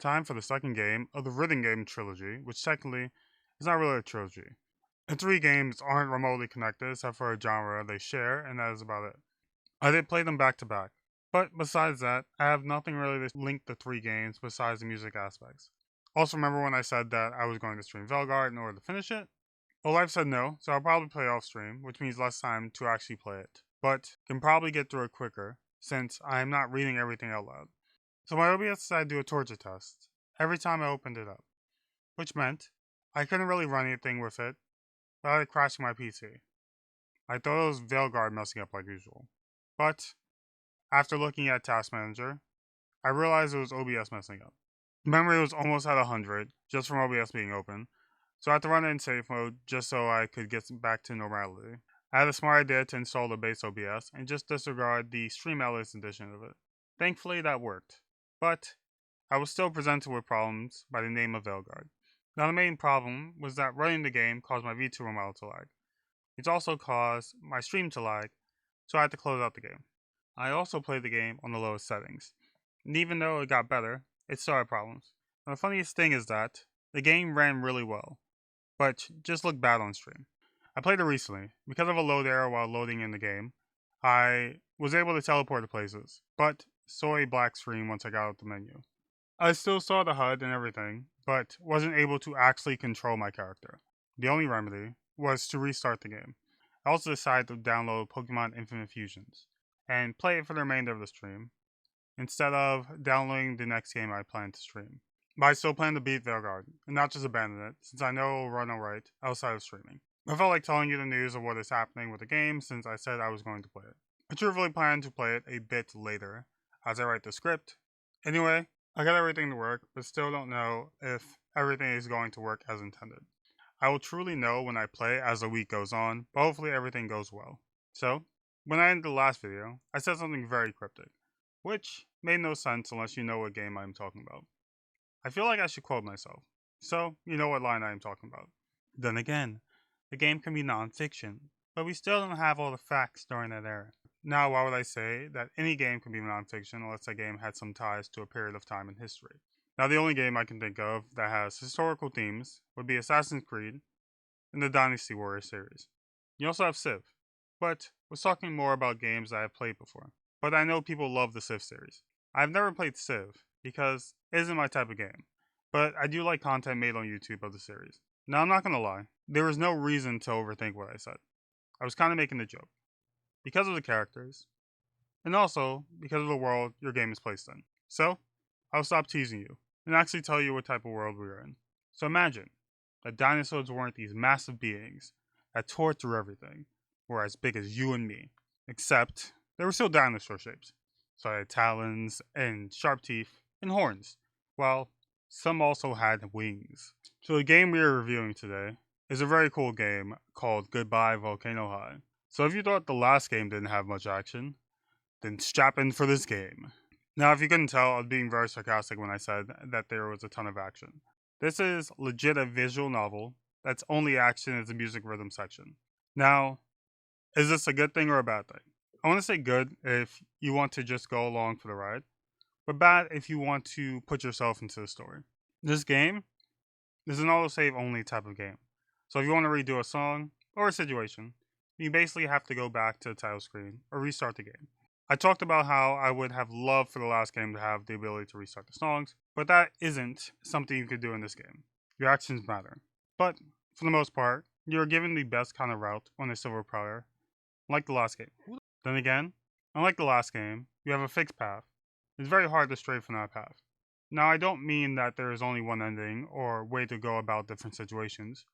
Time for the second game of the Rhythm Game trilogy, which technically is not really a trilogy. The three games aren't remotely connected except for a genre they share, and that is about it. I did play them back to back, but besides that, I have nothing really to link the three games besides the music aspects. Also, remember when I said that I was going to stream Velgard in order to finish it? Well, I've said no, so I'll probably play off stream, which means less time to actually play it, but can probably get through it quicker since I am not reading everything out loud. So my OBS decided to do a torture test every time I opened it up, which meant I couldn't really run anything with it without it crashing my PC. I thought it was Veilguard messing up like usual, but after looking at Task Manager, I realized it was OBS messing up. Memory was almost at 100 just from OBS being open, so I had to run it in safe mode just so I could get back to normality. I had a smart idea to install the base OBS and just disregard the Stream Alias edition of it. Thankfully, that worked, but I was still presented with problems by the name of Veilguard. Now, the main problem was that running the game caused my VTuber model to lag. It also caused my stream to lag, so I had to close out the game. I also played the game on the lowest settings, and even though it got better, it still had problems. Now, the funniest thing is that the game ran really well, but just looked bad on stream. I played it recently. Because of a load error while loading in the game, I was able to teleport to places, but saw a black screen once I got out the menu. I still saw the HUD and everything, but wasn't able to actually control my character. The only remedy was to restart the game. I also decided to download Pokemon Infinite Fusions and play it for the remainder of the stream, instead of downloading the next game I plan to stream. But I still plan to beat Veilguard, and not just abandon it, since I know it will run alright outside of streaming. I felt like telling you the news of what is happening with the game since I said I was going to play it. I truthfully plan to play it a bit later, as I write the script. Anyway, I got everything to work, but still don't know if everything is going to work as intended. I will truly know when I play as the week goes on, but hopefully everything goes well. So, when I ended the last video, I said something very cryptic, which made no sense unless you know what game I'm talking about. I feel like I should quote myself, so you know what line I am talking about. Then again, the game can be non-fiction, but we still don't have all the facts during that era. Now, why would I say that any game can be non-fiction unless that game had some ties to a period of time in history? Now, the only game I can think of that has historical themes would be Assassin's Creed and the Dynasty Warriors series. You also have Civ, but was talking more about games that I have played before. But I know people love the Civ series. I've never played Civ because it isn't my type of game, but I do like content made on YouTube of the series. Now, I'm not gonna lie, there was no reason to overthink what I said. I was kind of making a joke. Because of the characters, and also because of the world your game is placed in. So, I'll stop teasing you and actually tell you what type of world we are in. So imagine that dinosaurs weren't these massive beings that tore through everything, were as big as you and me, except they were still dinosaur shapes. So they had talons and sharp teeth and horns, while some also had wings. So the game we are reviewing today is a very cool game called Goodbye Volcano High. So if you thought the last game didn't have much action, then strap in for this game. Now, if you couldn't tell, I was being very sarcastic when I said that there was a ton of action. This is legit a visual novel that's only action is the music rhythm section. Now, is this a good thing or a bad thing? I want to say good if you want to just go along for the ride, but bad if you want to put yourself into the story. This game is an autosave only type of game. So if you want to redo a song or a situation, you basically have to go back to the title screen or restart the game. I talked about how I would have loved for the last game to have the ability to restart the songs, but that isn't something you could do in this game. Your actions matter. But, for the most part, you're given the best kind of route on a silver platter, like the last game. Then again, unlike the last game, you have a fixed path. It's very hard to stray from that path. Now, I don't mean that there is only one ending or way to go about different situations,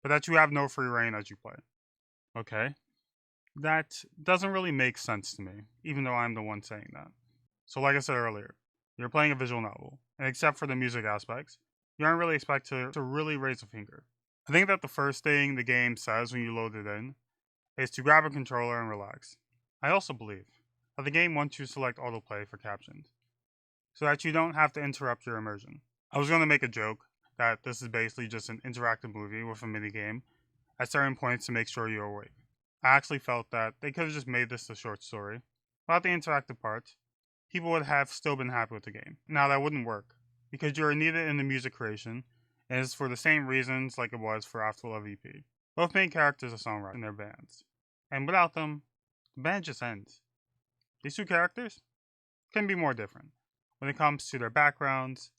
but that you have no free reign as you play. Okay? That doesn't really make sense to me, even though I'm the one saying that. So like I said earlier, you're playing a visual novel, and except for the music aspects, you aren't really expected to really raise a finger. I think that the first thing the game says when you load it in is to grab a controller and relax. I also believe that the game wants you to select autoplay for captions, so that you don't have to interrupt your immersion. I was going to make a joke that this is basically just an interactive movie with a minigame at certain points to make sure you're awake. I actually felt that they could have just made this a short story. Without the interactive part, people would have still been happy with the game. Now that wouldn't work, because you are needed in the music creation, and it's for the same reasons like it was for After Love EP. Both main characters are songwriters in their bands, and without them, the band just ends. These two characters can be more different when it comes to their backgrounds,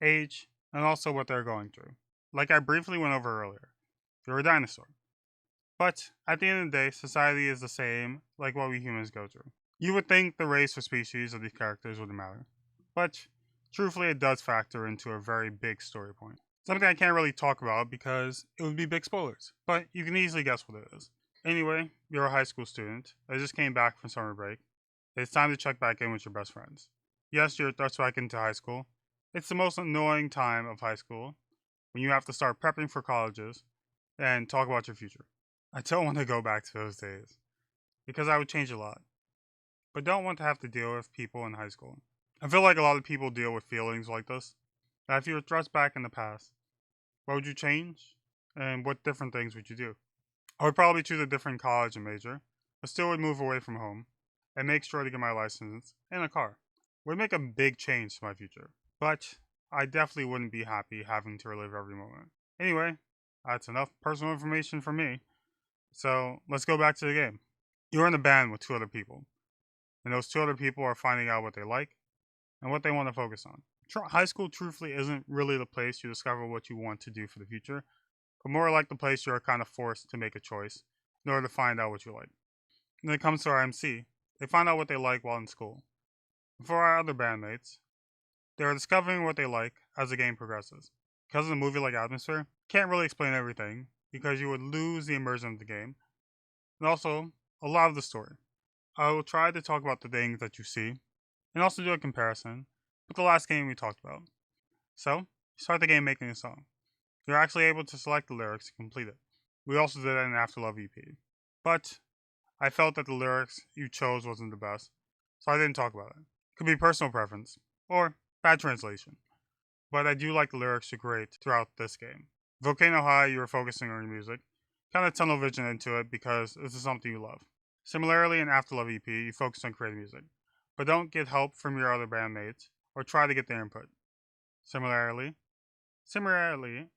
age, and also what they're going through. Like I briefly went over earlier, you're a dinosaur. But at the end of the day, society is the same like what we humans go through. You would think the race or species of these characters wouldn't matter, but truthfully, it does factor into a very big story point. Something I can't really talk about because it would be big spoilers, but you can easily guess what it is. Anyway, you're a high school student. I just came back from summer break. It's time to check back in with your best friends. Yes, you're thrust back into high school. It's the most annoying time of high school when you have to start prepping for colleges and talk about your future. I don't want to go back to those days because I would change a lot, but don't want to have to deal with people in high school. I feel like a lot of people deal with feelings like this. That if you were thrust back in the past, what would you change? And what different things would you do? I would probably choose a different college and major, but still would move away from home and make sure to get my license and a car. Would make a big change to my future, but I definitely wouldn't be happy having to relive every moment. Anyway, that's enough personal information for me. So let's go back to the game. You're in a band with two other people, and those two other people are finding out what they like and what they want to focus on. High school, truthfully, isn't really the place you discover what you want to do for the future, but more like the place you are kind of forced to make a choice in order to find out what you like. When it comes to our MC, they find out what they like while in school. And for our other bandmates, they are discovering what they like as the game progresses. Because of the movie-like atmosphere, can't really explain everything because you would lose the immersion of the game, and also a lot of the story. I will try to talk about the things that you see, and also do a comparison with the last game we talked about. So, you start the game making a song. You're actually able to select the lyrics to complete it. We also did that in After Love EP. But I felt that the lyrics you chose wasn't the best, so I didn't talk about it. Could be personal preference, or bad translation. But I do like the lyrics you create throughout this game. Volcano High, you were focusing on your music. Kind of tunnel vision into it because this is something you love. Similarly, in After Love EP, you focus on creating music, but don't get help from your other bandmates or try to get their input. Similarly, similarly,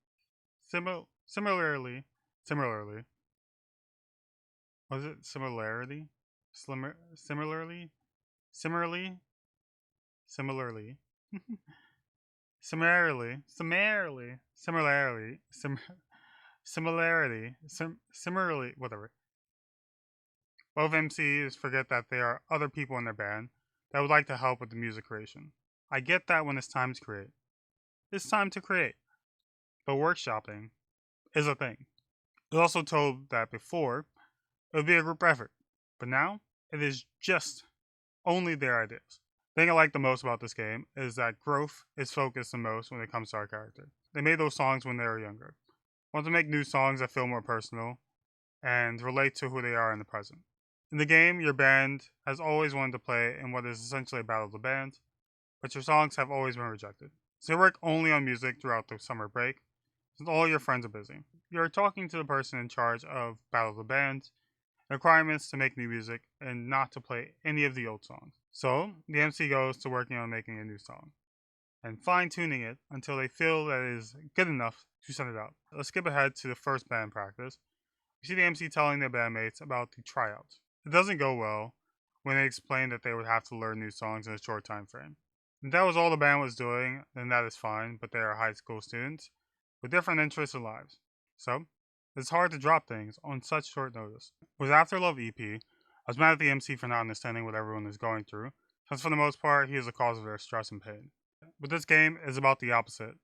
similarly, was it similarity? Similarly, similarly, similarly, similarly, whatever. Both MCs forget that there are other people in their band that would like to help with the music creation. I get that when it's time to create. It's time to create. But workshopping is a thing. I was also told that before it would be a group effort, but now it is just only their ideas. The thing I like the most about this game is that growth is focused the most when it comes to our character. They made those songs when they were younger. Want to make new songs that feel more personal and relate to who they are in the present. In the game, your band has always wanted to play in what is essentially a battle of the bands, but your songs have always been rejected. So you work only on music throughout the summer break, since all your friends are busy. You're talking to the person in charge of Battle of the Bands, requirements to make new music, and not to play any of the old songs. So, the MC goes to working on making a new song, and fine-tuning it until they feel that it is good enough to send it out. Let's skip ahead to the first band practice. We see the MC telling their bandmates about the tryouts. It doesn't go well when they explain that they would have to learn new songs in a short time frame. If that was all the band was doing, then that is fine, but they are high school students with different interests and lives. So, it's hard to drop things on such short notice. With After Love EP, I was mad at the MC for not understanding what everyone is going through, since for the most part, he is the cause of their stress and pain. But this game is about the opposite,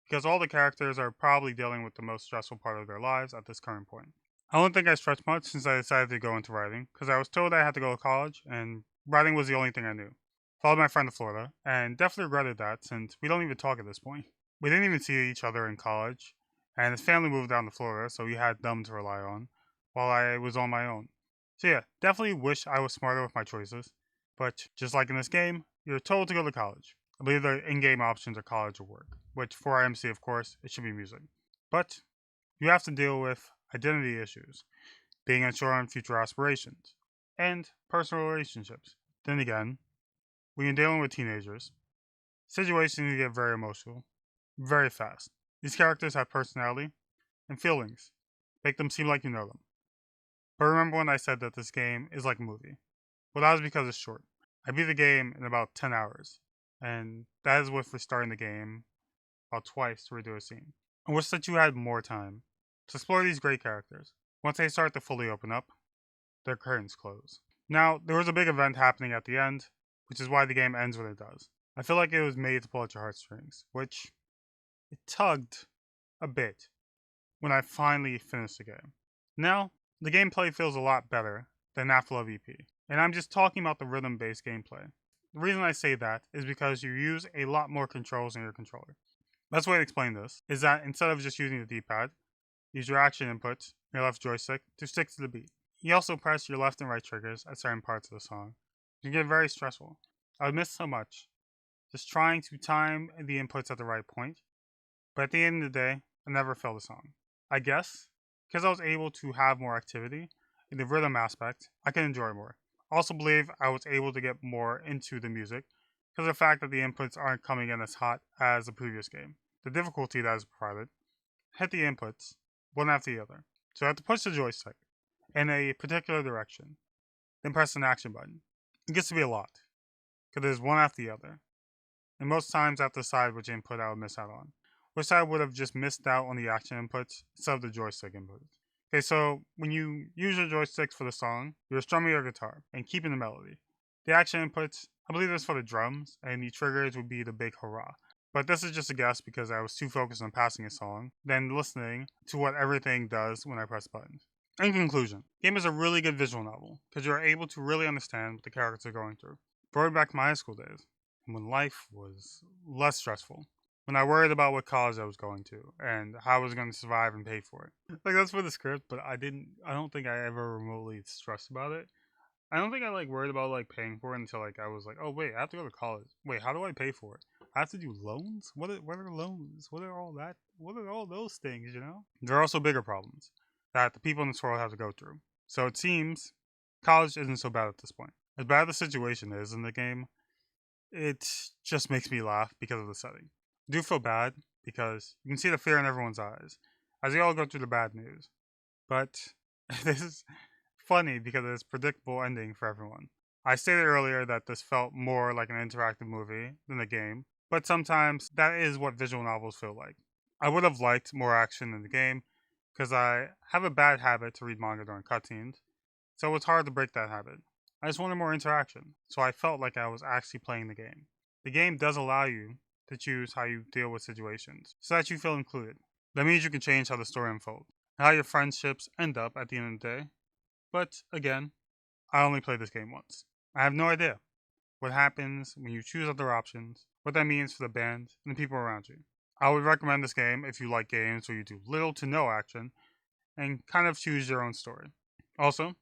because all the characters are probably dealing with the most stressful part of their lives at this current point. I don't think I stressed much since I decided to go into writing, because I was told I had to go to college, and writing was the only thing I knew. Followed my friend to Florida, and definitely regretted that since we don't even talk at this point. We didn't even see each other in college, and his family moved down to Florida, so he had them to rely on, while I was on my own. So yeah, definitely wish I was smarter with my choices, but just like in this game, you're told to go to college. I believe the in-game options are college or work, which for our MC, of course, it should be music. But you have to deal with identity issues, being unsure on future aspirations, and personal relationships. Then again, when you're dealing with teenagers, situations get very emotional, very fast. These characters have personality and feelings, make them seem like you know them. But remember when I said that this game is like a movie? Well, that was because it's short. I beat the game in about 10 hours, and that is with restarting the game about twice to redo a scene. I wish that you had more time to explore these great characters. Once they start to fully open up, their curtains close. Now, there was a big event happening at the end, which is why the game ends when it does. I feel like it was made to pull at your heartstrings, which it tugged a bit when I finally finished the game. Now, the gameplay feels a lot better than After Love EP, and I'm just talking about the rhythm-based gameplay. The reason I say that is because you use a lot more controls in your controller. Best way to explain this is that instead of just using the D-pad, use your action inputs, your left joystick, to stick to the beat. You also press your left and right triggers at certain parts of the song. It can get very stressful. I would miss so much just trying to time the inputs at the right point, but at the end of the day, I never failed a song. I guess because I was able to have more activity in the rhythm aspect, I can enjoy more. I also believe I was able to get more into the music because of the fact that the inputs aren't coming in as hot as the previous game. The difficulty that is provided, hit the inputs one after the other. So I have to push the joystick in a particular direction, then press an action button. It gets to be a lot because there's one after the other, and most times I have to decide which input I would miss out on. Wish I would have just missed out on the action inputs instead of the joystick inputs. Okay, so when you use your joysticks for the song, you're strumming your guitar and keeping the melody. The action inputs, I believe this for the drums, and the triggers would be the big hurrah. But this is just a guess because I was too focused on passing a song than listening to what everything does when I press buttons. In conclusion, the game is a really good visual novel because you're able to really understand what the characters are going through. Brought back to my high school days, when life was less stressful, when I worried about what college I was going to and how I was going to survive and pay for it. Like that's for the script, but I don't think I ever remotely stressed about it. I don't think I worried about paying for it until I was like, oh wait, I have to go to college. Wait, how do I pay for it? I have to do loans? What are loans? What are all that? What are all those things, you know? There are also bigger problems that the people in this world have to go through. So it seems college isn't so bad at this point. As bad as the situation is in the game, it just makes me laugh because of the setting. I do feel bad because you can see the fear in everyone's eyes as they all go through the bad news. But this is funny because it's a predictable ending for everyone. I stated earlier that this felt more like an interactive movie than a game, but sometimes that is what visual novels feel like. I would have liked more action in the game because I have a bad habit to read manga during cutscenes, so it's hard to break that habit. I just wanted more interaction, so I felt like I was actually playing the game. The game does allow you to choose how you deal with situations so that you feel included. That means you can change how the story unfolds, how your friendships end up at the end of the day. But again, I only played this game once. I have no idea what happens when you choose other options, what that means for the band and the people around you. I would recommend this game if you like games where you do little to no action and kind of choose your own story. Also,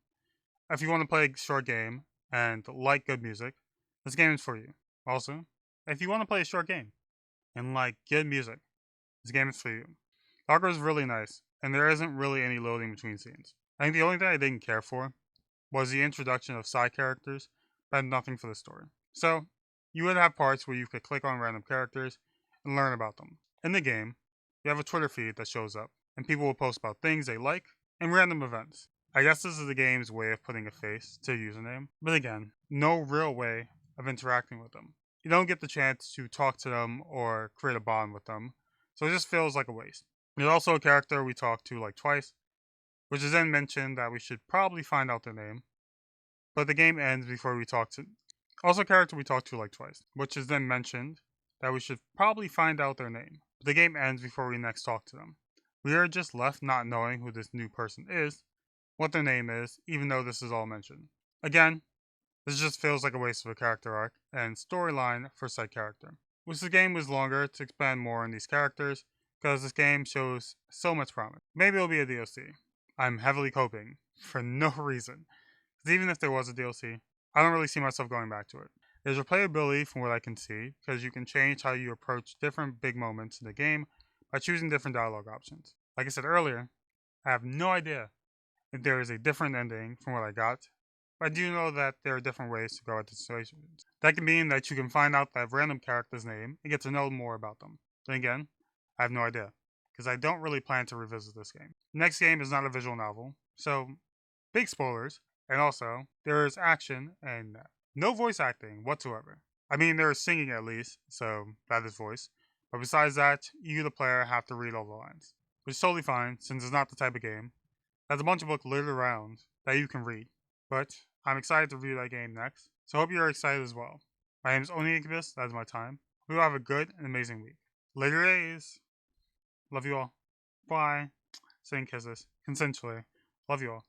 if you want to play a short game and like good music, this game is for you. Also, if you want to play a short game and like good music, this game is for you. Darker is really nice, and there isn't really any loading between scenes. I think the only thing I didn't care for was the introduction of side characters, but had nothing for the story. So, you would have parts where you could click on random characters and learn about them. In the game, you have a Twitter feed that shows up, and people will post about things they like and random events. I guess this is the game's way of putting a face to a username, but again, no real way of interacting with them. You don't get the chance to talk to them or create a bond with them, so it just feels like a waste. There's also a character we talked to twice, which is then mentioned that we should probably find out their name, but the game ends before we talk to. Also, a character we talked to twice, which is then mentioned that we should probably find out their name, but the game ends before we next talk to them. We are just left not knowing who this new person is, what their name is, even though this is all mentioned. Again, this just feels like a waste of a character arc and storyline for said character. Wish the game was longer to expand more on these characters, because this game shows so much promise. Maybe it'll be a DLC. I'm heavily hoping, for no reason. Because even if there was a DLC, I don't really see myself going back to it. There's replayability from what I can see, because you can change how you approach different big moments in the game by choosing different dialogue options. Like I said earlier, I have no idea if there is a different ending from what I got but I do know that there are different ways to go at the situations. That can mean that you can find out that random character's name and get to know more about them. Then again, I have no idea, because I don't really plan to revisit this game. The next game is not a visual novel, so big spoilers, and also, there is action and no voice acting whatsoever. I mean, there is singing at least, so that is voice. But besides that, you, the player, have to read all the lines, which is totally fine since it's not the type of game. There's a bunch of books littered around that you can read. But I'm excited to review that game next, so I hope you're excited as well. My name is Oni Incubus, that is my time. We will have a good and amazing week. Later days. Love you all. Bye. Saying kisses. Consensually. Love you all.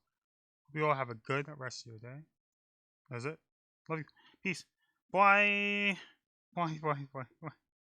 Hope you all have a good rest of your day. That's it. Love you. Peace. Bye. Bye. Bye. Bye. Bye.